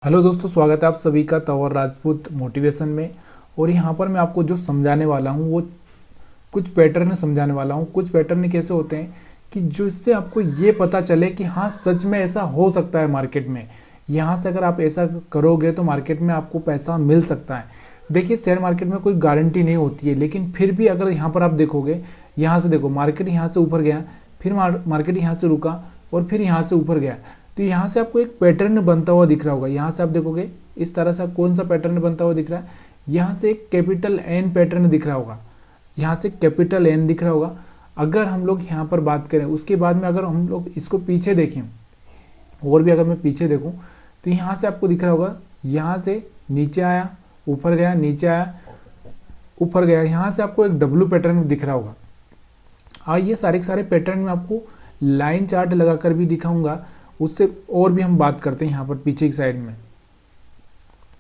Hello दोस्तों, स्वागत है आप सभी का तंवर राजपूत मोटिवेशन में। और यहाँ पर मैं आपको जो समझाने वाला हूँ वो कुछ पैटर्न समझाने वाला हूँ। कुछ पैटर्न कैसे होते हैं कि जो इससे आपको ये पता चले कि हाँ सच में ऐसा हो सकता है मार्केट में। यहाँ से अगर आप ऐसा करोगे तो मार्केट में आपको पैसा मिल सकता है। देखिए, शेयर मार्केट में कोई गारंटी नहीं होती है, लेकिन फिर भी अगर यहाँ पर आप देखोगे, यहाँ से देखो मार्केट यहाँ से ऊपर गया, फिर मार्केट यहाँ से रुका और फिर यहाँ से ऊपर गया, तो यहाँ से आपको एक पैटर्न बनता हुआ दिख रहा होगा। यहाँ से आप देखोगे इस तरह से कौन सा पैटर्न बनता हुआ दिख रहा है, यहाँ से एक कैपिटल एन पैटर्न दिख रहा होगा, यहाँ से कैपिटल एन दिख रहा होगा। अगर हम लोग यहाँ पर बात करें उसके बाद में अगर हम लोग इसको पीछे देखें और भी अगर मैं पीछे देखूँ तो यहाँ से आपको दिख रहा होगा, यहाँ से नीचे आया, ऊपर गया, नीचे आया, ऊपर गया, यहाँ से आपको एक डब्ल्यू पैटर्न दिख रहा होगा। ये सारे के सारे पैटर्न में आपको लाइन चार्ट लगाकर भी दिखाऊंगा, उससे और भी हम बात करते हैं। यहाँ पर पीछे की साइड में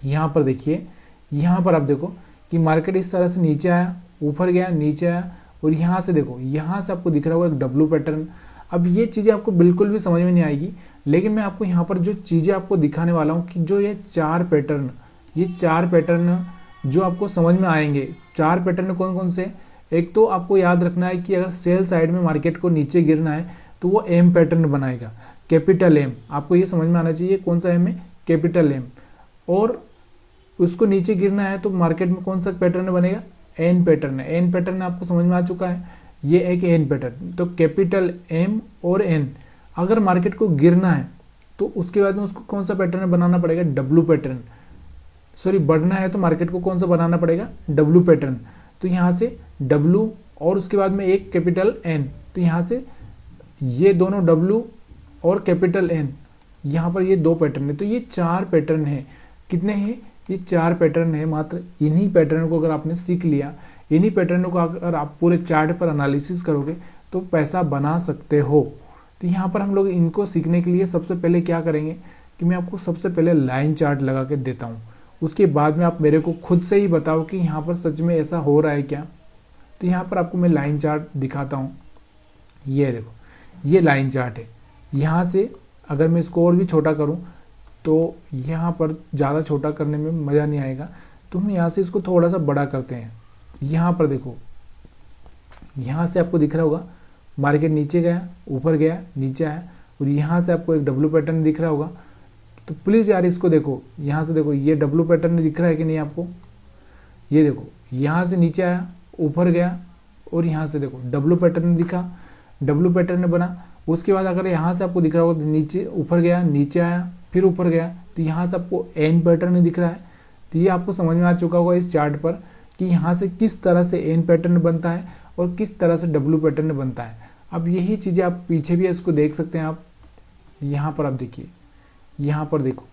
यहाँ पर देखिए, यहाँ पर आप देखो कि मार्केट इस तरह से नीचे आया, ऊपर गया, नीचे आया और यहाँ से देखो, यहाँ से आपको दिख रहा होगा एक डब्ल्यू पैटर्न। अब ये चीज़ें आपको बिल्कुल भी समझ में नहीं आएगी, लेकिन मैं आपको यहाँ पर जो चीज़ें आपको दिखाने वाला हूँ कि जो ये चार पैटर्न जो आपको समझ में आएंगे। चार पैटर्न कौन कौन से? एक तो आपको याद रखना है कि अगर सेल साइड में मार्केट को नीचे गिरना है तो वो एम पैटर्न बनाएगा, कैपिटल एम। आपको ये समझ में आना चाहिए कौन सा एम है, कैपिटल एम। और उसको नीचे गिरना है तो मार्केट में कौन सा पैटर्न बनेगा, एन पैटर्न है। एन पैटर्न आपको समझ में आ चुका है, ये एक एन पैटर्न। तो कैपिटल एम और एन। अगर मार्केट को गिरना है तो उसके बाद में उसको कौन सा पैटर्न बनाना पड़ेगा, डब्ल्यू पैटर्न। सॉरी, बढ़ना है तो मार्केट को कौन सा बनाना पड़ेगा, डब्ल्यू पैटर्न। तो यहाँ से डब्ल्यू और उसके बाद में एक कैपिटल एन, तो यहाँ से ये दोनों डब्ल्यू और कैपिटल एन, यहाँ पर ये दो पैटर्न है। तो ये चार पैटर्न है। कितने हैं? ये चार पैटर्न है। मात्र इन्हीं पैटर्न को अगर आपने सीख लिया, इन्हीं पैटर्न को अगर आप पूरे चार्ट पर एनालिसिस करोगे तो पैसा बना सकते हो। तो यहाँ पर हम लोग इनको सीखने के लिए सबसे पहले क्या करेंगे कि मैं आपको सबसे पहले लाइन चार्ट लगा के देता हूँ, उसके बाद में आप मेरे को खुद से ही बताओ कि यहाँ पर सच में ऐसा हो रहा है क्या। तो यहाँ पर आपको मैं लाइन चार्ट दिखाता हूँ। ये देखो, ये लाइन चार्ट है। यहाँ से अगर मैं इसको और भी छोटा करूँ तो यहाँ पर ज़्यादा छोटा करने में मज़ा नहीं आएगा, तो हम यहाँ से इसको थोड़ा सा बड़ा करते हैं। यहाँ पर देखो, यहाँ से आपको दिख रहा होगा मार्केट नीचे गया, ऊपर गया, नीचे आया और यहाँ से आपको एक डब्ल्यू पैटर्न दिख रहा होगा। तो प्लीज़ यार इसको देखो, यहाँ से देखो ये डब्ल्यू पैटर्न दिख रहा है कि नहीं आपको। ये देखो, यहाँ से नीचे आया, ऊपर गया और यहाँ से देखो डब्ल्यू पैटर्न दिखा, डब्ल्यू पैटर्न बना। उसके बाद अगर यहाँ से आपको दिख रहा होगा नीचे, ऊपर गया, नीचे आया, फिर ऊपर गया, तो यहाँ से आपको एन पैटर्न दिख रहा है। तो ये आपको समझ में आ चुका होगा इस चार्ट पर कि यहाँ से किस तरह से एन पैटर्न बनता है और किस तरह से डब्ल्यू पैटर्न बनता है। अब यही चीज़ें आप पीछे भी इसको देख सकते हैं। आप यहाँ पर आप देखिए, यहाँ पर देखो,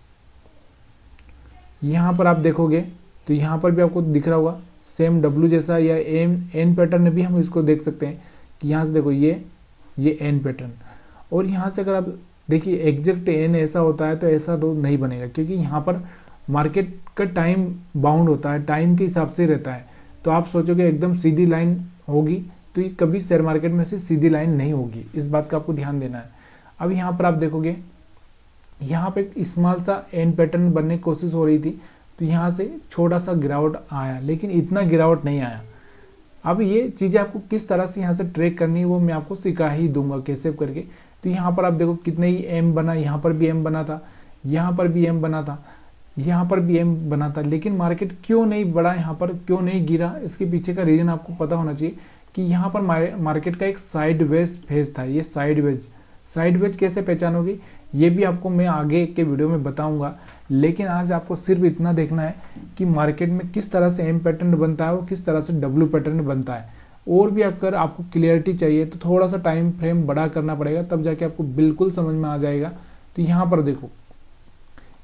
यहाँ पर आप देखोगे तो यहाँ पर भी आपको दिख रहा होगा सेम डब्ल्यू जैसा या एन पैटर्न भी हम इसको देख सकते हैं कि यहाँ से देखो ये एन पैटर्न। और यहाँ से अगर आप देखिए एग्जैक्ट एन ऐसा होता है तो ऐसा तो नहीं बनेगा, क्योंकि यहाँ पर मार्केट का टाइम बाउंड होता है, टाइम के हिसाब से रहता है। तो आप सोचोगे एकदम सीधी लाइन होगी, तो ये कभी शेयर मार्केट में से सीधी लाइन नहीं होगी। इस बात का आपको ध्यान देना है। अब यहाँ पर आप देखोगे, यहाँ पे एक स्मॉल सा एन पैटर्न बनने की कोशिश हो रही थी, तो यहाँ से छोटा सा गिरावट आया, लेकिन इतना गिरावट नहीं आया। अब ये चीज़ें आपको किस तरह से यहाँ से ट्रैक करनी है वो मैं आपको सिखा ही दूंगा कैसे करके। तो यहाँ पर आप देखो कितने ही एम बना, यहाँ पर भी एम बना था, यहाँ पर भी एम बना था, यहाँ पर भी एम बना था, लेकिन मार्केट क्यों नहीं बढ़ा, यहाँ पर क्यों नहीं गिरा, इसके पीछे का रीज़न आपको पता होना चाहिए कि यहाँ पर मार्केट का एक साइड वेज फेज था। ये साइड वेज कैसे पहचानोगे ये भी आपको मैं आगे के वीडियो में बताऊंगा, लेकिन आज आपको सिर्फ इतना देखना है कि मार्केट में किस तरह से एम पैटर्न बनता है और किस तरह से डब्ल्यू पैटर्न बनता है। और भी अगर आपको क्लियरिटी चाहिए तो थोड़ा सा टाइम फ्रेम बड़ा करना पड़ेगा, तब जाके आपको बिल्कुल समझ में आ जाएगा। तो यहाँ पर देखो,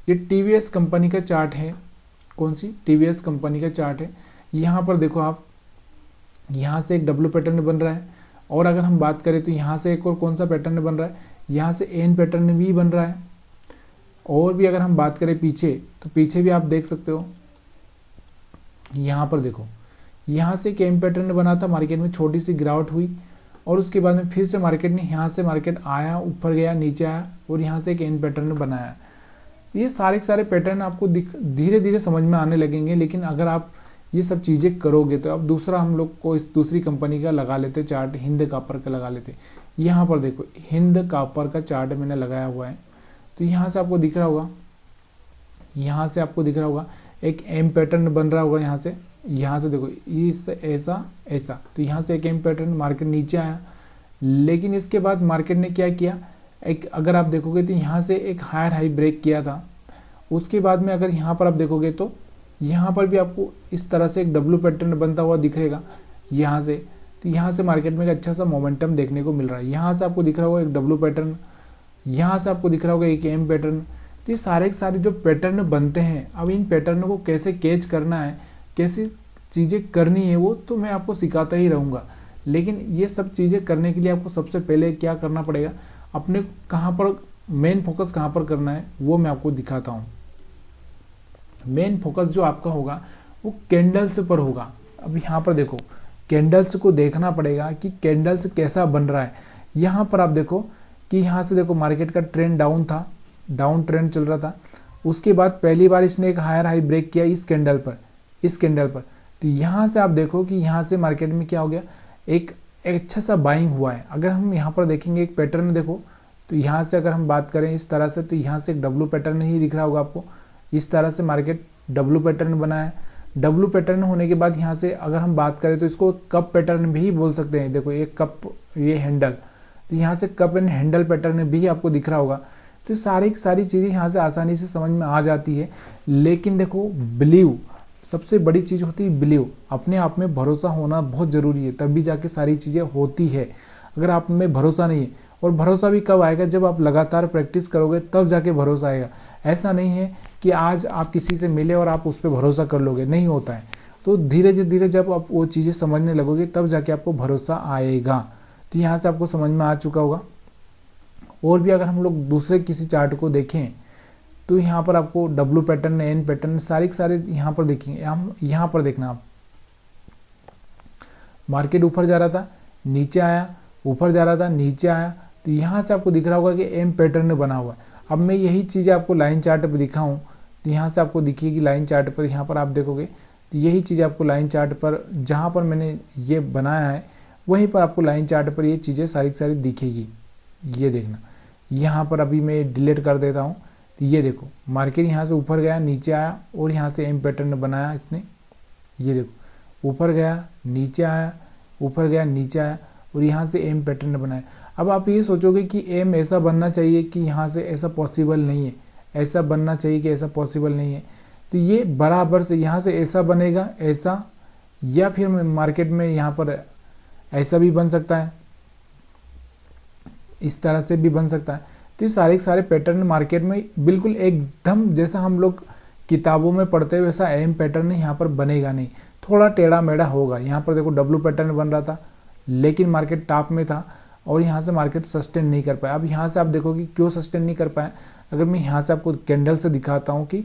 ये टीवीएस कंपनी का चार्ट है। कौन सी? टीवीएस कंपनी का चार्ट है। यहाँ पर देखो आप, यहाँ से एक डब्ल्यू पैटर्न बन रहा है, और अगर हम बात करें तो यहाँ से एक और कौन सा पैटर्न बन रहा है, यहाँ से एन पैटर्न भी बन रहा है। और भी अगर हम बात करें पीछे, तो पीछे भी आप देख सकते हो। यहाँ पर देखो, यहाँ से एक एम पैटर्न बना था, मार्केट में छोटी सी गिरावट हुई और उसके बाद में फिर से मार्केट ने यहाँ से मार्केट आया, ऊपर गया, नीचे आया और यहाँ से एक एन पैटर्न बनाया। ये सारे के सारे पैटर्न आपको धीरे धीरे समझ में आने लगेंगे। लेकिन अगर आप ये सब चीज़ें करोगे तो अब दूसरा हम लोग को इस दूसरी कंपनी का लगा लेते चार्ट, हिंद कॉपर का लगा लेते। यहाँ पर देखो हिंद कॉपर का चार्ट मैंने लगाया हुआ है। तो यहाँ से आपको दिख रहा होगा, यहाँ से आपको दिख रहा होगा एक एम पैटर्न बन रहा होगा। यहाँ से देखो इस ऐसा ऐसा, तो यहाँ से एक एम पैटर्न, मार्केट नीचे आया। लेकिन इसके बाद मार्केट ने क्या किया, एक अगर आप देखोगे तो यहाँ से एक हायर हाई ब्रेक किया था। उसके बाद में अगर यहाँ पर आप देखोगे तो यहाँ पर भी आपको इस तरह से एक डब्ल्यू पैटर्न बनता हुआ दिखेगा यहाँ से। तो यहाँ से मार्केट में एक अच्छा सा मोमेंटम देखने को मिल रहा है। यहाँ से आपको दिख रहा होगा एक डब्ल्यू पैटर्न, यहाँ से आपको दिख रहा होगा एक एम पैटर्न। तो ये सारे के सारे जो पैटर्न बनते हैं, अब इन पैटर्न को कैसे कैच करना है, कैसी चीज़ें करनी है, वो तो मैं आपको सिखाता ही रहूँगा। लेकिन ये सब चीज़ें करने के लिए आपको सबसे पहले क्या करना पड़ेगा, अपने कहाँ पर मेन फोकस कहाँ पर करना है वो मैं आपको दिखाता हूँ। मेन फोकस जो आपका होगा वो कैंडल्स पर होगा। अब यहाँ पर देखो कैंडल्स को देखना पड़ेगा कि कैंडल्स कैसा बन रहा है। यहाँ पर आप देखो कि यहाँ से देखो मार्केट का ट्रेंड डाउन था, डाउन ट्रेंड चल रहा था। उसके बाद पहली बार इसने एक हायर हाई ब्रेक किया इस कैंडल पर। तो यहाँ से आप देखो कि यहाँ से मार्केट में क्या हो गया, एक अच्छा सा बाइंग हुआ है। अगर हम यहाँ पर देखेंगे एक पैटर्न देखो, तो यहाँ से अगर हम बात करें इस तरह से, तो यहाँ से एक डब्ल्यू पैटर्न ही दिख रहा होगा आपको। इस तरह से मार्केट डब्ल्यू पैटर्न बना है। डब्ल्यू पैटर्न होने के बाद यहाँ से अगर हम बात करें तो इसको कप पैटर्न भी बोल सकते हैं। देखो ये कप, ये हैंडल, तो यहाँ से कप एंड हैंडल पैटर्न भी आपको दिख रहा होगा। तो सारी चीज़ें यहाँ से आसानी से समझ में आ जाती है। लेकिन देखो बिलीव, सबसे बड़ी चीज़ होती है बिलीव। अपने आप में भरोसा होना बहुत ज़रूरी है, तभी जाके सारी चीज़ें होती है। अगर आप में भरोसा नहीं है, और भरोसा भी कब आएगा, जब आप लगातार प्रैक्टिस करोगे तब जाके भरोसा आएगा। ऐसा नहीं है कि आज आप किसी से मिले और आप उस पर भरोसा कर लोगे, नहीं होता है। तो धीरे धीरे जब आप वो चीज़ें समझने लगोगे तब जाके आपको भरोसा आएगा। तो यहाँ से आपको समझ में आ चुका होगा। और भी अगर हम लोग दूसरे किसी चार्ट को देखें तो यहाँ पर आपको डब्ल्यू पैटर्न, एन पैटर्न सारे के सारे यहाँ पर देखेंगे। हम यहाँ पर देखना, आप मार्केट ऊपर जा रहा था, नीचे आया, ऊपर जा रहा था, नीचे आया। तो यहाँ से आपको दिख रहा होगा कि एम पैटर्न बना हुआ है। अब मैं यही चीज़ें आपको लाइन चार्ट पर दिखाऊं तो यहाँ से आपको दिखेगी लाइन चार्ट पर। यहाँ पर आप देखोगे तो यही चीज़ आपको लाइन चार्ट पर, जहाँ पर मैंने ये बनाया है वहीं पर आपको लाइन चार्ट पर ये चीज़ें सारी की सारी दिखेगी। ये देखना, यहाँ पर अभी मैं डिलीट कर देता हूँ। तो ये देखो मार्केट यहाँ से ऊपर गया, नीचे आया, और यहाँ से एम पैटर्न बनाया इसने। ये देखो ऊपर गया, नीचे आया, ऊपर गया, नीचे आया, और यहाँ से एम पैटर्न बनाया। अब आप ये सोचोगे कि एम ऐसा बनना चाहिए कि यहाँ से, ऐसा पॉसिबल नहीं है। ऐसा बनना चाहिए कि ऐसा पॉसिबल नहीं है। तो ये बराबर से यहाँ से ऐसा बनेगा, ऐसा, या फिर मार्केट में यहाँ पर ऐसा भी बन सकता है, इस तरह से भी बन सकता है। तो ये सारे के सारे पैटर्न मार्केट में बिल्कुल एकदम जैसा हम लोग किताबों में पढ़ते हैं वैसा एम पैटर्न यहाँ पर बनेगा नहीं, थोड़ा टेढ़ा मेढ़ा होगा। यहाँ पर देखो डब्ल्यू पैटर्न बन रहा था, लेकिन मार्केट टॉप में था और यहाँ से मार्केट सस्टेन नहीं कर पाया। अब यहाँ से आप देखोगे क्यों सस्टेन नहीं कर पाया। अगर मैं यहाँ से आपको कैंडल से दिखाता हूँ कि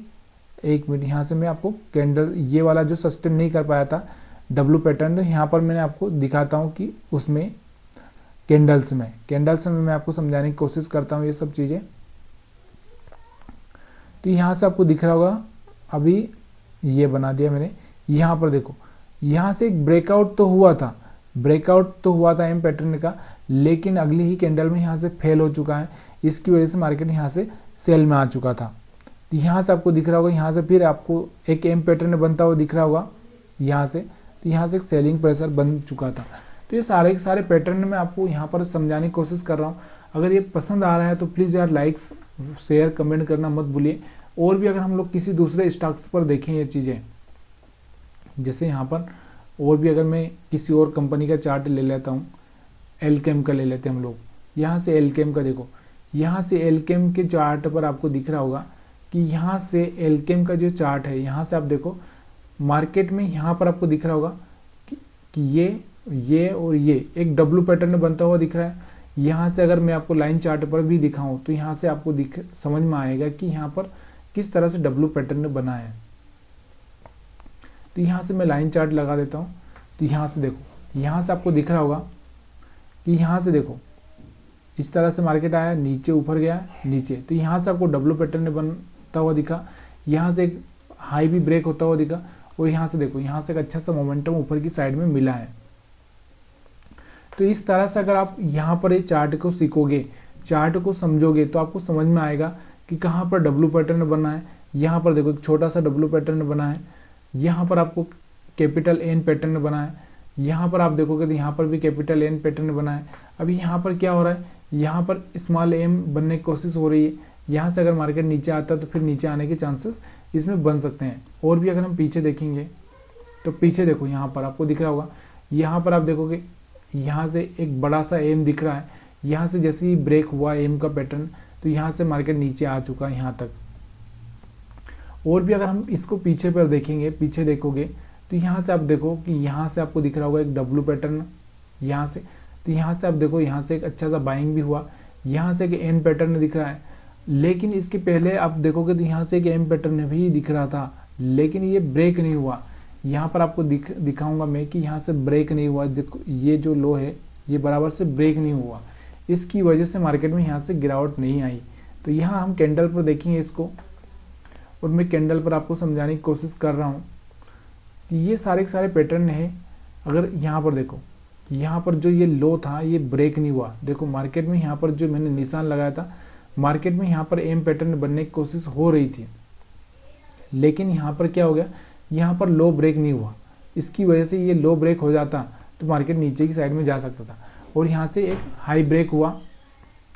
एक मिनट, यहाँ से मैं आपको कैंडल, ये वाला जो सस्टेन नहीं कर पाया था डब्ल्यू पैटर्न, तो यहाँ पर मैंने आपको दिखाता हूँ कि उसमें कैंडल्स में मैं आपको समझाने की कोशिश करता हूँ ये सब चीज़ें। तो यहाँ से आपको दिख रहा होगा, अभी ये बना दिया मैंने। यहाँ पर देखो, यहाँ से एक ब्रेकआउट तो हुआ था एम पैटर्न का, लेकिन अगली ही कैंडल में यहाँ से फेल हो चुका है। इसकी वजह से मार्केट यहाँ से सेल में आ चुका था। तो यहाँ से आपको दिख रहा होगा, यहाँ से फिर आपको एक एम पैटर्न बनता हुआ दिख रहा होगा यहाँ से। तो यहाँ से एक सेलिंग प्रेशर बन चुका था। तो ये सारे के सारे पैटर्न मैं आपको यहाँ पर समझाने की कोशिश कर रहा हूँ। अगर ये पसंद आ रहा है तो प्लीज़ यार लाइक्स, शेयर, कमेंट करना मत भूलिए। और भी अगर हम लोग किसी दूसरे स्टॉक्स पर देखें ये चीज़ें, जैसे यहाँ पर और भी अगर मैं किसी और कंपनी का चार्ट ले लेता हूँ, एल्केम का ले लेते हैं हम लोग। यहाँ से एल्केम का देखो, यहाँ से एल्केम के चार्ट पर आपको दिख रहा होगा कि यहाँ से एल्केम का जो चार्ट है, यहाँ से आप देखो मार्केट में यहाँ पर आपको दिख रहा होगा कि ये और ये एक डब्ल्यू पैटर्न बनता हुआ दिख रहा है। यहाँ से अगर मैं आपको लाइन चार्ट पर भी दिखाऊं तो यहाँ से आपको समझ में आएगा कि यहाँ पर किस तरह से डब्ल्यू पैटर्न बना है। तो यहाँ से मैं लाइन चार्ट लगा देता हूँ। तो यहाँ से देखो, यहाँ से आपको दिख रहा होगा कि यहाँ से देखो इस तरह से मार्केट आया, नीचे ऊपर गया, नीचे। तो यहाँ से आपको डब्ल्यू पैटर्न होता हुआ दिखा, यहाँ से एक हाई भी ब्रेक होता हुआ दिखा, और यहाँ से देखो यहाँ से एक अच्छा सा मोमेंटम ऊपर की साइड में मिला है। तो इस तरह से अगर आप यहाँ पर ये चार्ट को सीखोगे, चार्ट को समझोगे, तो आपको समझ में आएगा कि कहाँ पर डब्लू पैटर्न बना है। यहाँ पर देखो एक छोटा सा डब्लू पैटर्न बना है, यहाँ पर आपको कैपिटल एन पैटर्न बना है, यहाँ पर आप देखोगे तो यहाँ पर भी कैपिटल एन पैटर्न बना है। अभी यहाँ पर क्या हो रहा है, यहाँ पर स्मॉल एम बनने की कोशिश हो रही है। यहाँ से अगर मार्केट नीचे आता है तो फिर नीचे आने के चांसेस इसमें बन सकते हैं। और भी अगर हम पीछे देखेंगे तो पीछे देखो यहाँ पर आपको दिख रहा होगा, यहाँ पर आप देखोगे यहाँ से एक बड़ा सा एम दिख रहा है। यहाँ से जैसे ही ब्रेक हुआ एम का पैटर्न, तो यहाँ से मार्केट नीचे आ चुका है यहाँ तक। और भी अगर हम इसको पीछे पर देखेंगे, पीछे देखोगे तो यहाँ से आप देखो कि यहाँ से आपको दिख रहा होगा एक डब्लू पैटर्न यहाँ से, तो यहाँ से आप देखो यहाँ से एक अच्छा सा बाइंग भी हुआ, यहाँ से एक एन पैटर्न दिख रहा है। लेकिन इसके पहले आप देखोगे तो यहाँ से एक एम पैटर्न भी दिख रहा था, लेकिन ये ब्रेक नहीं हुआ। यहाँ पर आपको दिखाऊंगा मैं कि यहाँ से ब्रेक नहीं हुआ। देखो ये जो लो है ये बराबर से ब्रेक नहीं हुआ, इसकी वजह से मार्केट में यहाँ से गिरावट नहीं आई। तो यहाँ हम कैंडल पर देखेंगे इसको, और मैं कैंडल पर आपको समझाने की कोशिश कर रहा हूँ। तो ये सारे के सारे पैटर्न है। अगर यहाँ पर देखो, यहाँ पर जो ये लो था ये ब्रेक नहीं हुआ। देखो मार्केट में यहाँ पर जो मैंने निशान लगाया था, मार्केट में यहाँ पर एम पैटर्न बनने की कोशिश हो रही थी, लेकिन यहाँ पर क्या हो गया, यहाँ पर लो ब्रेक नहीं हुआ। इसकी वजह से ये लो ब्रेक हो जाता तो मार्केट नीचे की साइड में जा सकता था। और यहाँ से एक हाई ब्रेक हुआ,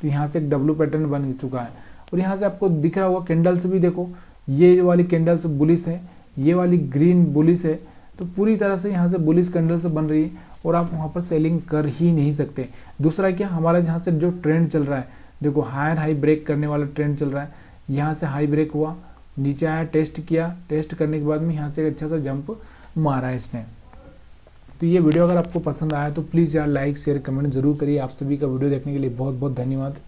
तो यहाँ से एक डब्लू पैटर्न बन चुका है। और यहाँ से आपको दिख रहा होगा कैंडल्स भी देखो, ये वाली कैंडल्स बुलिश है, ये वाली ग्रीन बुलिश है। तो पूरी तरह से यहाँ से बुलिश कैंडल्स बन रही है, और आप वहाँ पर सेलिंग कर ही नहीं सकते। दूसरा क्या, हमारा यहाँ से जो ट्रेंड चल रहा है, देखो हायर हाई ब्रेक करने वाला ट्रेंड चल रहा है। यहाँ से हाई ब्रेक हुआ, नीचे आया, टेस्ट किया, टेस्ट करने के बाद में यहाँ से एक अच्छा सा जंप मारा है इसने। तो ये वीडियो अगर आपको पसंद आया तो प्लीज़ यार लाइक शेयर कमेंट जरूर करिए। आप सभी का वीडियो देखने के लिए बहुत बहुत धन्यवाद।